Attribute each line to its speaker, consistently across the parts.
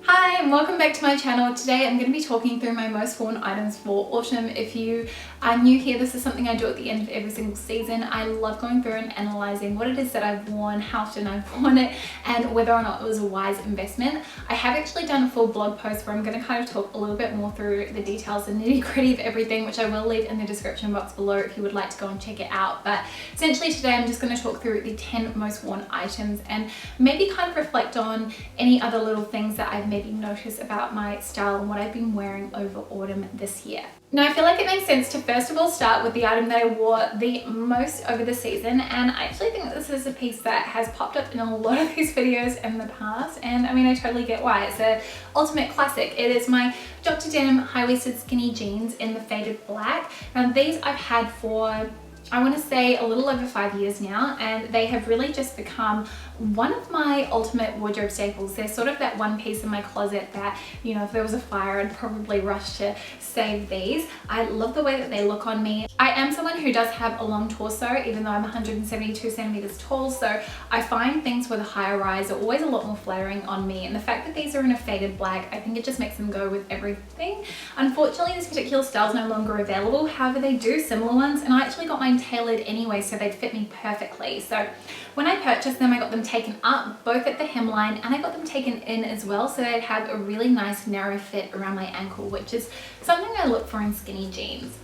Speaker 1: Hi and welcome back to my channel. Today I'm going to be talking through my most worn items for autumn. If you are new here, this is something I do at the end of every single season. I love going through and analysing what it is that I've worn, how often I've worn it, and whether or not it was a wise investment. I have actually done a full blog post where I'm going to kind of talk a little bit more through the details and nitty-gritty of everything, which I will leave in the description box below if you would like to go and check it out. But essentially today I'm just going to talk through the 10 most worn items and maybe kind of reflect on any other little things that I've maybe noticed about my style and what I've been wearing over autumn this year. Now I feel like it makes sense to first of all start with the item that I wore the most over the season, and I actually think that this is a piece that has popped up in a lot of these videos in the past, and I mean I totally get why. It's an ultimate classic. It is my Dr. Denim high-waisted skinny jeans in the faded black. Now these I've had for I want to say a little over 5 years now, and they have really just become one of my ultimate wardrobe staples. They're sort of that one piece in my closet that, you know, if there was a fire I'd probably rush to save these. I love the way that they look on me. I am someone who does have a long torso, even though I'm 172 centimeters tall, so I find things with a higher rise are always a lot more flattering on me, and the fact that these are in a faded black, I think it just makes them go with everything. Unfortunately this particular style is no longer available, however they do similar ones, and I actually got mine tailored anyway so they'd fit me perfectly. So when I purchased them I got them taken up both at the hemline and I got them taken in as well, so they'd have a really nice narrow fit around my ankle, which is something I look for in skinny jeans.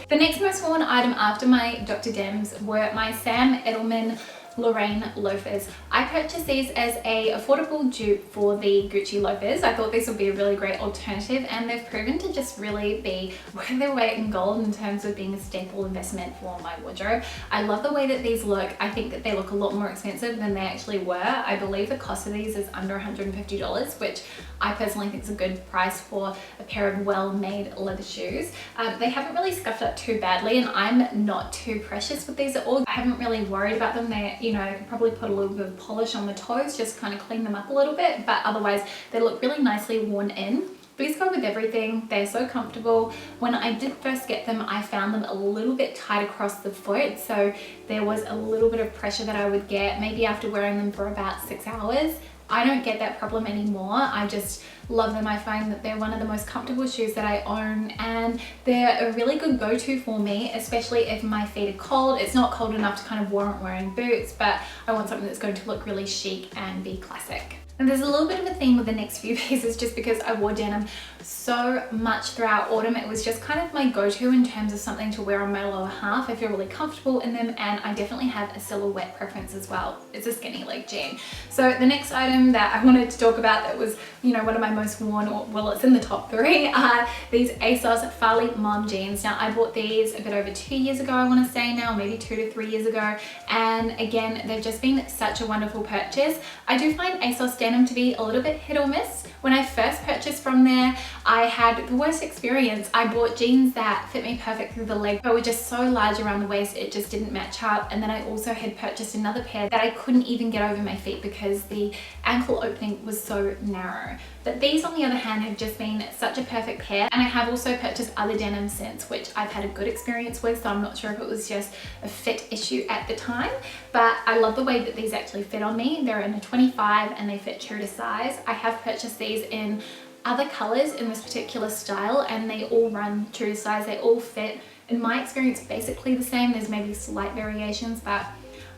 Speaker 1: The next most worn item after my Dr. Denims were my Sam Edelman Lorraine loafers. I purchased these as a affordable dupe for the Gucci loafers. I thought these would be a really great alternative, and they've proven to just really be worth their weight in gold in terms of being a staple investment for my wardrobe. I love the way that these look. I think that they look a lot more expensive than they actually were. I believe the cost of these is under $150, which I personally think is a good price for a pair of well-made leather shoes. They haven't really scuffed up too badly, and I'm not too precious with these at all. I haven't really worried about them. They're, you know, I could probably put a little bit of polish on the toes, just kind of clean them up a little bit, but otherwise they look really nicely worn in. These go with everything. They're so comfortable. When I did first get them, I found them a little bit tight across the foot, so there was a little bit of pressure that I would get maybe after wearing them for about 6 hours. I don't get that problem anymore. I just love them. I find that they're one of the most comfortable shoes that I own, and they're a really good go-to for me, especially if my feet are cold. It's not cold enough to kind of warrant wearing boots, but I want something that's going to look really chic and be classic. And there's a little bit of a theme with the next few pieces just because I wore denim so much throughout autumn. It was just kind of my go-to in terms of something to wear on my lower half. I feel really comfortable in them, and I definitely have a silhouette preference as well. It's a skinny leg jean. So the next item that I wanted to talk about that was, you know, one of my most worn, or well, it's in the top 3, are these ASOS Farley mom jeans. Now I bought these a bit over 2 years ago, I want to say now, maybe 2 to 3 years ago, and again they've just been such a wonderful purchase. I do find ASOS denim to be a little bit hit or miss. When I first purchased from there, I had the worst experience. I bought jeans that fit me perfect through the leg, but were just so large around the waist it just didn't match up. And then I also had purchased another pair that I couldn't even get over my feet because the ankle opening was so narrow. But these on the other hand have just been such a perfect pair, and I have also purchased other denim since, which I've had a good experience with, so I'm not sure if it was just a fit issue at the time, but I love the way that these actually fit on me. They're in a 25 and they fit true to size. I have purchased these in other colors in this particular style, and they all run true to size. They all fit, in my experience, basically the same. There's maybe slight variations, but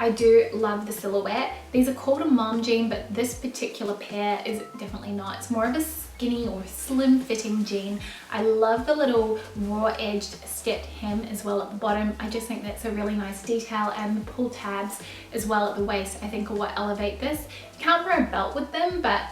Speaker 1: I do love the silhouette. These are called a mom jean, but this particular pair is definitely not. It's more of a skinny or slim fitting jean. I love the little raw edged stepped hem as well at the bottom. I just think that's a really nice detail, and the pull tabs as well at the waist I think are what elevate this. You can't wear a belt with them, but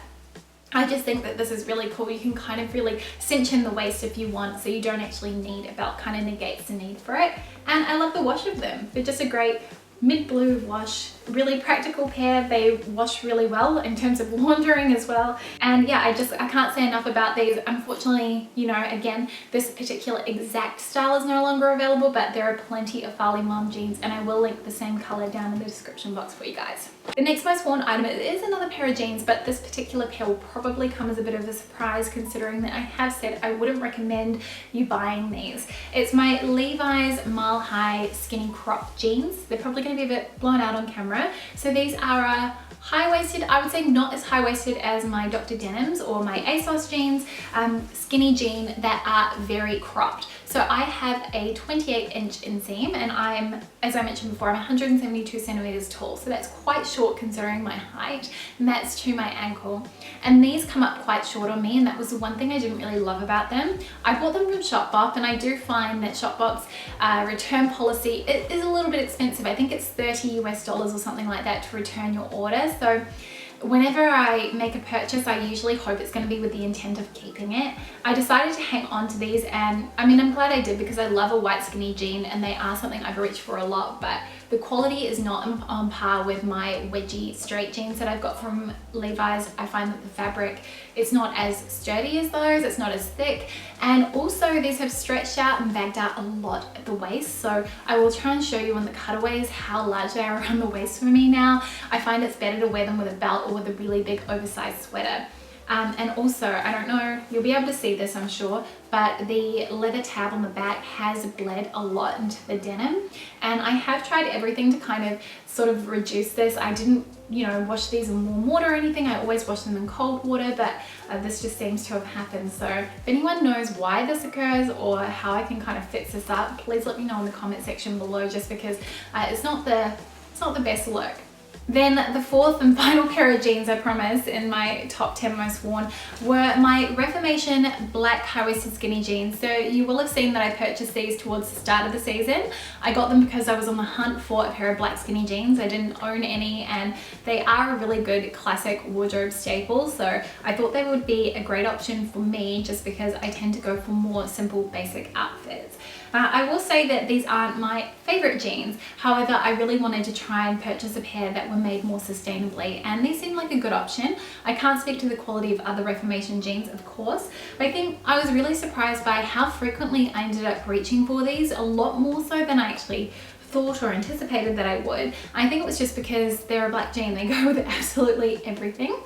Speaker 1: I just think that this is really cool. You can kind of really cinch in the waist if you want, so you don't actually need a belt, kind of negates the need for it. And I love the wash of them. They're just a great mid-blue wash, really practical pair. They wash really well in terms of laundering as well, and yeah, I can't say enough about these. Unfortunately, you know, again, this particular exact style is no longer available, but there are plenty of Farley mom jeans, and I will link the same color down in the description box for you guys. The next most worn item is another pair of jeans, but this particular pair will probably come as a bit of a surprise considering that I have said I wouldn't recommend you buying these. It's my Levi's Mile High skinny crop jeans. They're probably going to be a bit blown out on camera, camera. So these are high-waisted, I would say not as high-waisted as my Dr. Denims or my ASOS jeans, skinny jean that are very cropped. So I have a 28-inch inseam and I'm, as I mentioned before, I'm 172 centimeters tall. So that's quite short considering my height, and that's to my ankle. And these come up quite short on me, and that was the one thing I didn't really love about them. I bought them from Shopbop, and I do find that Shopbop's return policy is a little bit expensive. I think it's $30 US or something like that to return your order. So whenever I make a purchase, I usually hope it's going to be with the intent of keeping it. I decided to hang on to these, and I mean, I'm glad I did because I love a white skinny jean and they are something I've reached for a lot, but the quality is not on par with my wedgie straight jeans that I've got from Levi's. I find that the fabric is not as sturdy as those, it's not as thick, and also these have stretched out and bagged out a lot at the waist. So I will try and show you on the cutaways how large they are around the waist for me now. I find it's better to wear them with a belt or with a really big oversized sweater. And also, I don't know, you'll be able to see this I'm sure, but the leather tab on the back has bled a lot into the denim, and I have tried everything to kind of sort of reduce this. I didn't, you know, wash these in warm water or anything. I always wash them in cold water, but this just seems to have happened. So if anyone knows why this occurs or how I can kind of fix this up, please let me know in the comment section below, just because it's not the best look. Then the fourth and final pair of jeans, I promise, in my top 10 most worn were my Reformation black high-waisted skinny jeans. So you will have seen that I purchased these towards the start of the season. I got them because I was on the hunt for a pair of black skinny jeans. I didn't own any, and they are a really good classic wardrobe staple. So I thought they would be a great option for me just because I tend to go for more simple basic outfits. I will say that these aren't my favorite jeans. However, I really wanted to try and purchase a pair that were made more sustainably, and they seemed like a good option. I can't speak to the quality of other Reformation jeans, of course, but I think I was really surprised by how frequently I ended up reaching for these, a lot more so than I actually thought or anticipated that I would. I think it was just because they're a black jean, they go with absolutely everything.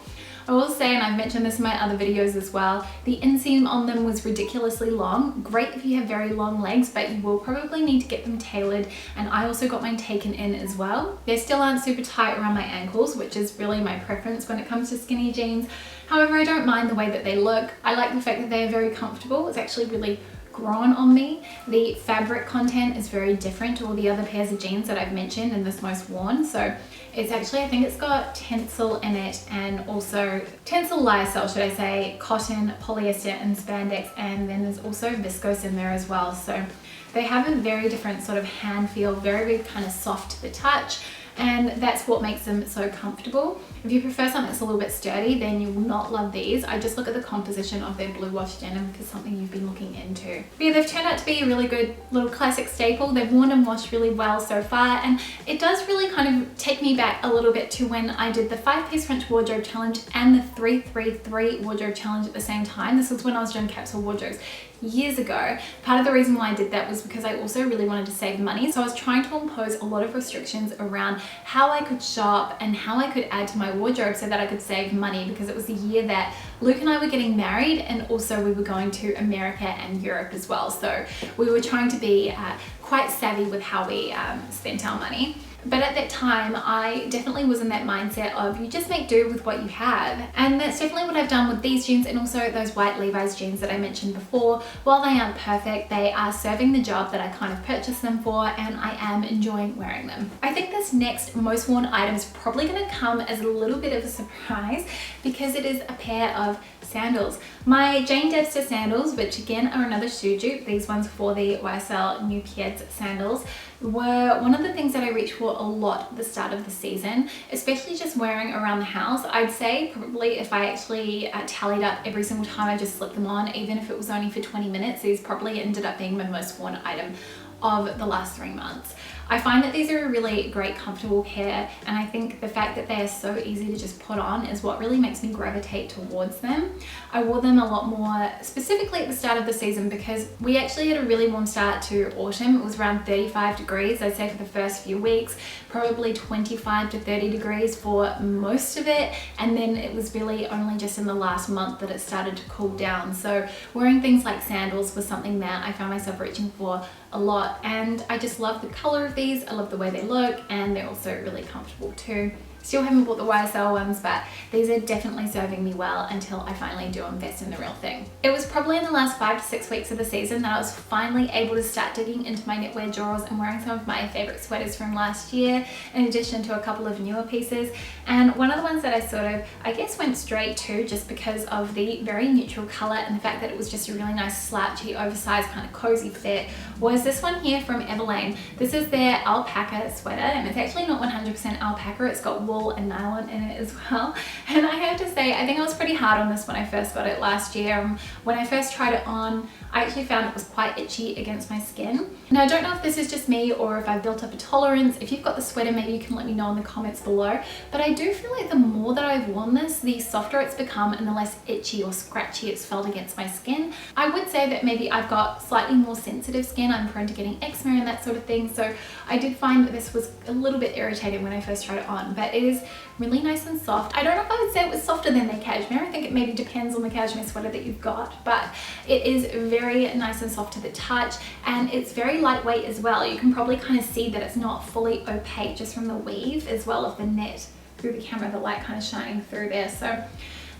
Speaker 1: I will say, and I've mentioned this in my other videos as well, the inseam on them was ridiculously long. Great if you have very long legs, but you will probably need to get them tailored, and I also got mine taken in as well. They still aren't super tight around my ankles, which is really my preference when it comes to skinny jeans. However, I don't mind the way that they look. I like the fact that they are very comfortable. It's actually really grown on me. The fabric content is very different to all the other pairs of jeans that I've mentioned in this most worn. So it's actually, I think it's got tencel in it, and also tencel lyocell, should I say, cotton, polyester and spandex, and then there's also viscose in there as well. So they have a very different sort of hand feel, very kind of soft to the touch, and that's what makes them so comfortable. If you prefer something that's a little bit sturdy, then you will not love these. I just look at the composition of their blue wash denim if it's something you've been looking into. But yeah, they've turned out to be a really good little classic staple. They've worn and washed really well so far, and it does really kind of take me back a little bit to when I did the 5-piece French wardrobe challenge and the 333 wardrobe challenge at the same time. This was when I was doing capsule wardrobes years ago. Part of the reason why I did that was because I also really wanted to save money. So I was trying to impose a lot of restrictions around how I could shop and how I could add to my wardrobe so that I could save money, because it was the year that Luke and I were getting married, and also we were going to America and Europe as well. So we were trying to be quite savvy with how we spent our money. But at that time, I definitely was in that mindset of you just make do with what you have. And that's definitely what I've done with these jeans, and also those white Levi's jeans that I mentioned before. While they aren't perfect, they are serving the job that I kind of purchased them for, and I am enjoying wearing them. I think this next most worn item is probably going to come as a little bit of a surprise, because it is a pair of sandals. My Jane Debster sandals, which again are another shoe dupe, these ones for the YSL New Kids sandals, were one of the things that I reached for a lot at the start of the season, especially just wearing around the house. I'd say probably if I actually tallied up every single time I just slipped them on, even if it was only for 20 minutes, these probably ended up being my most worn item of the last 3 months. I find that these are a really great comfortable pair, and I think the fact that they are so easy to just put on is what really makes me gravitate towards them. I wore them a lot more specifically at the start of the season because we actually had a really warm start to autumn. It was around 35 degrees, I'd say, for the first few weeks, probably 25 to 30 degrees for most of it, and then it was really only just in the last month that it started to cool down. So wearing things like sandals was something that I found myself reaching for a lot, and I just love the color of these. I love the way they look, and they're also really comfortable too. Still haven't bought the YSL ones, but these are definitely serving me well until I finally do invest in the real thing. It was probably in the last 5 to 6 weeks of the season that I was finally able to start digging into my knitwear drawers and wearing some of my favorite sweaters from last year, in addition to a couple of newer pieces. And one of the ones that I sort of, I guess, went straight to just because of the very neutral color and the fact that it was just a really nice slouchy, oversized, kind of cozy fit, was this one here from Everlane. This is their alpaca sweater, and it's actually not 100% alpaca. It's got wool and nylon in it as well. And I have to say, I think I was pretty hard on this when I first got it last year. When I first tried it on, I actually found it was quite itchy against my skin. Now, I don't know if this is just me or if I've built up a tolerance. If you've got the sweater, maybe you can let me know in the comments below. But I do feel like the more that I've worn this, the softer it's become and the less itchy or scratchy it's felt against my skin. I would say that maybe I've got slightly more sensitive skin. I'm prone to getting eczema and that sort of thing. So I did find that this was a little bit irritating when I first tried it on, but it is really nice and soft. I don't know if I would say it was softer than the cashmere. I think it maybe depends on the cashmere sweater that you've got, but it is very nice and soft to the touch, and it's very lightweight as well. You can probably kind of see that it's not fully opaque just from the weave as well of the knit through the camera, the light kind of shining through there. So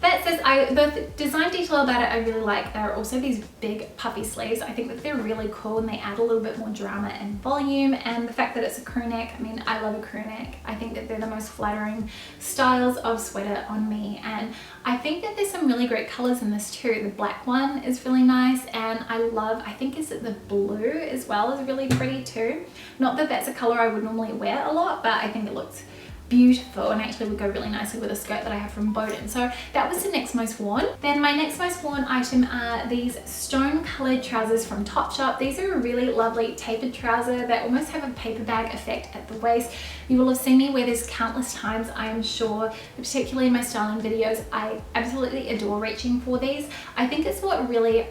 Speaker 1: that says, the design detail about it I really like. There are also these big puffy sleeves. I think that they're really cool and they add a little bit more drama and volume, and the fact that it's a crew neck, I mean, I love a crew neck. I think that they're the most flattering styles of sweater on me, and I think that there's some really great colors in this too. The black one is really nice, and I think is it the blue as well is really pretty too. Not that that's a color I would normally wear a lot, but I think it looks beautiful and actually would go really nicely with a skirt that I have from Bowden. So that was the next most worn. Then my next most worn item are these stone colored trousers from Topshop. These are a really lovely tapered trouser that almost have a paper bag effect at the waist. You will have seen me wear this countless times, I am sure, particularly in my styling videos. I absolutely adore reaching for these. I think it's what really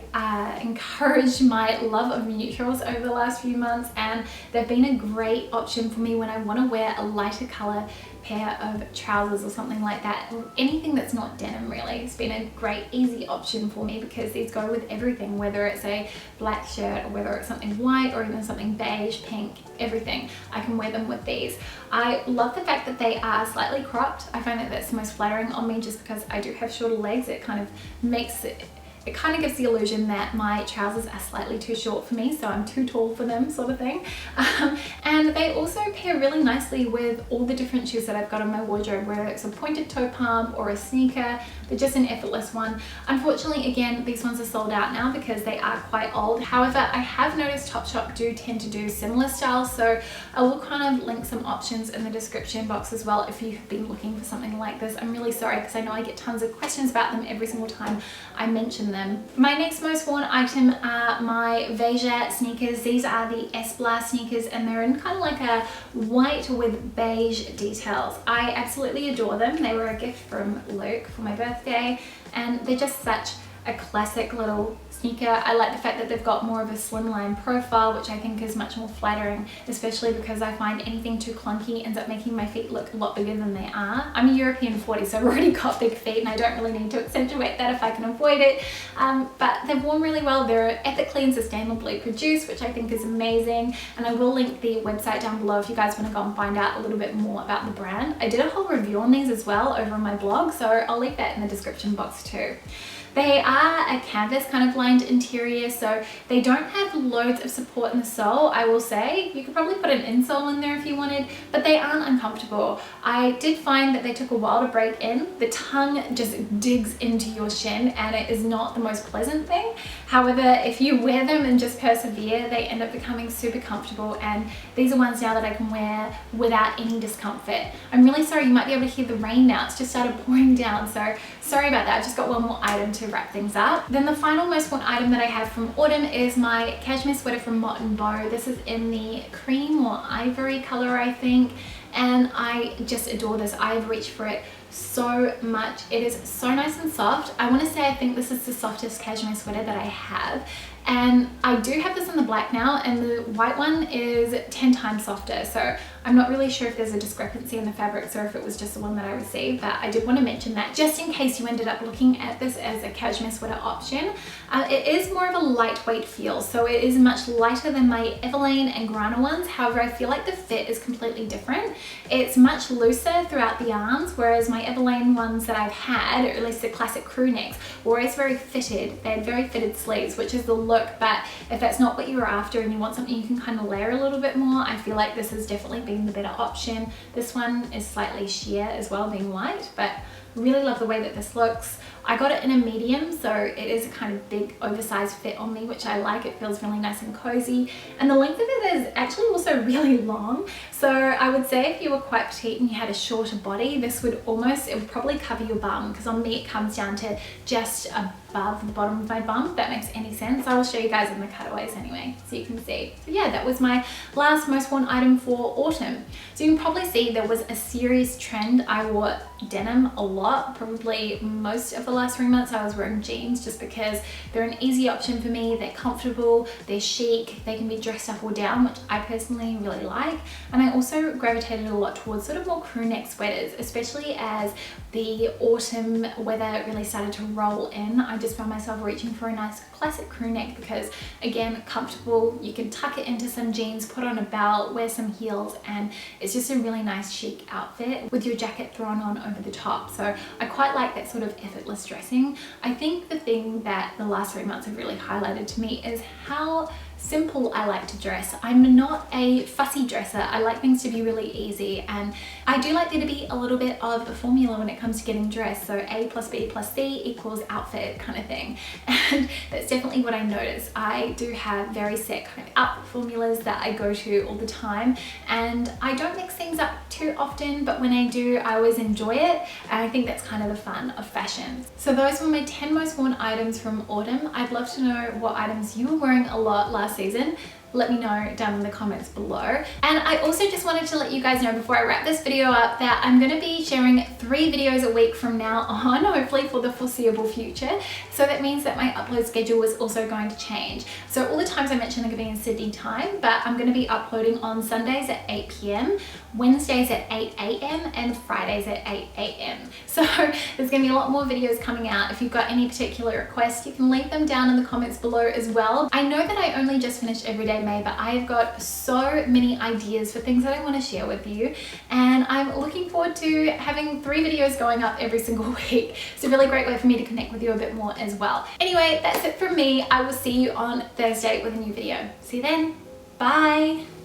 Speaker 1: encouraged my love of neutrals over the last few months, and they've been a great option for me when I want to wear a lighter color pair of trousers or something like that, or anything that's not denim really. It's been a great easy option for me because these go with everything, whether it's a black shirt or whether it's something white or even something beige, pink, everything. I can wear them with these. I love the fact that they are slightly cropped. I find that that's the most flattering on me just because I do have shorter legs. It kind of makes it kind of gives the illusion that my trousers are slightly too short for me, so I'm too tall for them, sort of thing. And they also pair really nicely with all the different shoes that I've got in my wardrobe, whether it's a pointed toe palm or a sneaker. They're just an effortless one. Unfortunately, again, these ones are sold out now because they are quite old. However, I have noticed Topshop do tend to do similar styles, so I will kind of link some options in the description box as well if you've been looking for something like this. I'm really sorry because I know I get tons of questions about them every single time I mention them. My next most worn item are my Vasia sneakers. These are the S-Blast sneakers, and they're in kind of like a white with beige details. I absolutely adore them. They were a gift from Luke for my birthday, and they're just such a classic little sneaker. I like the fact that they've got more of a slimline profile, which I think is much more flattering, especially because I find anything too clunky ends up making my feet look a lot bigger than they are. I'm a European 40, so I've already got big feet and I don't really need to accentuate that if I can avoid it. But they've worn really well. They're ethically and sustainably produced, which I think is amazing. And I will link the website down below if you guys want to go and find out a little bit more about the brand. I did a whole review on these as well over on my blog, so I'll leave that in the description box too. They are a canvas kind of lined interior, so they don't have loads of support in the sole, I will say. You could probably put an insole in there if you wanted, but they aren't uncomfortable. I did find that they took a while to break in. The tongue just digs into your shin and it is not the most pleasant thing. However, if you wear them and just persevere, they end up becoming super comfortable, and these are ones now that I can wear without any discomfort. I'm really sorry, you might be able to hear the rain now. It's just started pouring down, so sorry about that. I've just got one more item to wrap things up. Then the final most worn item that I have from autumn is my cashmere sweater from Mott & Bow. This is in the cream or ivory color, I think, and I just adore this. I've reached for it so much. It is so nice and soft. I want to say I think this is the softest cashmere sweater that I have, And I do have this in the black now, and the white one is 10 times softer. So I'm not really sure if there's a discrepancy in the fabrics or if it was just the one that I received, but I did want to mention that just in case you ended up looking at this as a cashmere sweater option. It is more of a lightweight feel, so it is much lighter than my Everlane and Grana ones. However, I feel like the fit is completely different. It's much looser throughout the arms, whereas my Everlane ones that I've had, or at least the classic crew necks, were always very fitted. They had very fitted sleeves, which is the look, but if that's not what you were after and you want something you can kind of layer a little bit more, I feel like this has definitely been the better option. This one is slightly sheer as well, being white, but really love the way that this looks. I got it in a medium, so it is a kind of big oversized fit on me, which I like. It feels really nice and cozy, and the length of it is actually also really long. So I would say if you were quite petite and you had a shorter body, this would almost, it would probably cover your bum, because on me it comes down to just above the bottom of my bum, if that makes any sense. I will show you guys in the cutaways anyway, so you can see. So yeah, that was my last most worn item for autumn. So you can probably see there was a serious trend. I wore denim a lot, probably most of the last 3 months I was wearing jeans, just because they're an easy option for me. They're comfortable, they're chic, they can be dressed up or down, which I personally really like. And I also gravitated a lot towards sort of more crew neck sweaters, especially as the autumn weather really started to roll in. I just found myself reaching for a nice classic crew neck because, again, comfortable, you can tuck it into some jeans, put on a belt, wear some heels, and it's just a really nice chic outfit with your jacket thrown on over the top. So I quite like that sort of effortless dressing. I think the thing that the last 3 months have really highlighted to me is how simple I like to dress. I'm not a fussy dresser. I like things to be really easy, and I do like there to be a little bit of a formula when it comes to getting dressed. So A plus B plus C equals outfit kind of thing. And that's definitely what I notice. I do have very set kind of outfit formulas that I go to all the time, and I don't mix things up too often, but when I do, I always enjoy it, and I think that's kind of the fun of fashion. So those were my 10 most worn items from autumn. I'd love to know what items you were wearing a lot last season. Let me know down in the comments below. And I also just wanted to let you guys know before I wrap this video up that I'm going to be sharing 3 videos a week from now on, hopefully for the foreseeable future. So that means that my upload schedule is also going to change. So all the times I mentioned are going to be in Sydney time, but I'm going to be uploading on Sundays at 8 p.m, Wednesdays at 8 a.m, and Fridays at 8 a.m. So there's going to be a lot more videos coming out. If you've got any particular requests, you can leave them down in the comments below as well. I know that I only just finished Everyday May, but I've got so many ideas for things that I want to share with you, and I'm looking forward to having 3 videos going up every single week. It's a really great way for me to connect with you a bit more as well. Anyway, that's it from me. I will see you on Thursday with a new video. See you then. Bye.